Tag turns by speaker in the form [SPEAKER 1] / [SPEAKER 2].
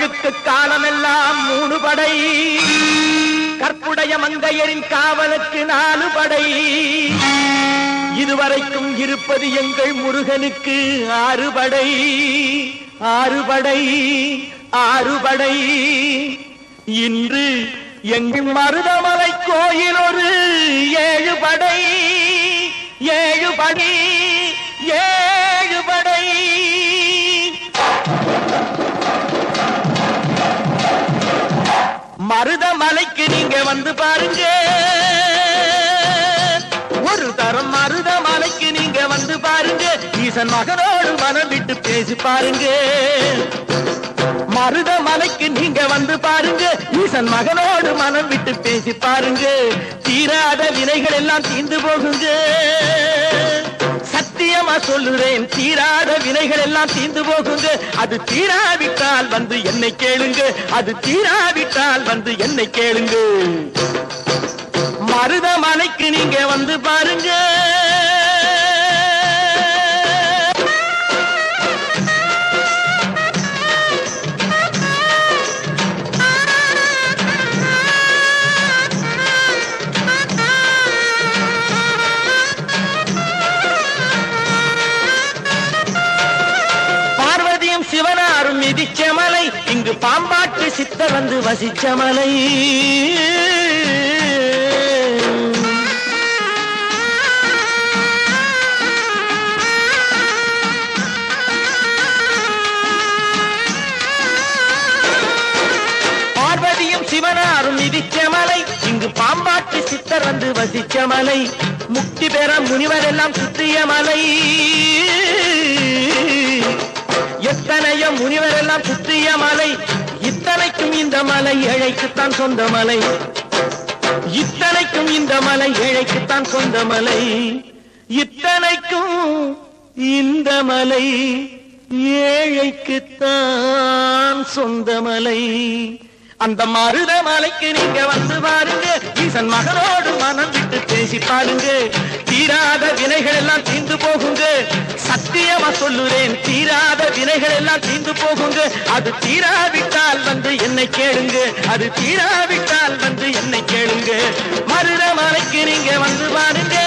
[SPEAKER 1] தமிழுக்கு காலமெல்லாம் 3 படை, கற்புடைய மங்கையரின் காவலுக்கு 4 படை, இதுவரைக்கும் இருப்பது எங்கள் முருகனுக்கு 6 படை. 6 படை, 6 படை. இன்று எங்கள் மருதமலை கோயில் ஒரு 7 படை. 7 படை, 7 படை. மருதமலைக்கு நீங்க வந்து பாருங்க, ஒரு தரம் மருதமலைக்கு நீங்க வந்து பாருங்க, ஈசன் மகனோடு மனம் விட்டு பேசி பாருங்க. மருதமலைக்கு நீங்க வந்து பாருங்க, ஈசன் மகனோடு மனம் விட்டு பேசி பாருங்க. தீராத வினைகள் எல்லாம் தீர்ந்து போகுங்க, சத்தியமா சொல்லுறேன், தீராத வினைகள் எல்லாம் தீர்ந்து போகுங்க. அது தீராவிட்டால் வந்து என்னை கேளுங்க, அது தீராவிட்டால் வந்து என்னை கேளுங்க. மருதமலைக்கு நீங்க வந்து பாருங்க. சிவனாரும் மிதிச்ச மலை, இங்கு பாம்பாட்டு சித்தர் வந்து வசிச்ச மலை. பார்வதியும் சிவனாரும் மிதிச்ச மலை, இங்கு பாம்பாட்டு சித்தர் வந்து வசிச்ச மலை. முக்தி பெற முனிவர் எல்லாம் சுற்றிய மலை. எத்தனையோ முனிவர் எல்லாம் சுற்றிய மலை. இத்தனைக்கும் இந்த மலை ஏழைக்குத்தான் சொந்த மலை. இத்தனைக்கும் இந்த மலை ஏழைக்குத்தான் சொந்த மலை. இத்தனைக்கும் இந்த மலை ஏழைக்குத்தான் சொந்த மலை. அந்த மருதமலைக்கு நீங்க வந்து பாருங்க, ஈசன் மகனோடு மனம் விட்டு பேசி பாருங்க. தீராத வினைகள் எல்லாம் தீர்ந்து போகுங்க, சத்தியமா சொல்லுறேன், தீராத வினைகள் எல்லாம் தீர்ந்து போகுங்க. அது தீராவிட்டால் வந்து என்னை கேளுங்க, அது தீராவிட்டால் வந்து என்னை கேளுங்க. மருதமலைக்கு நீங்க வந்து பாருங்க.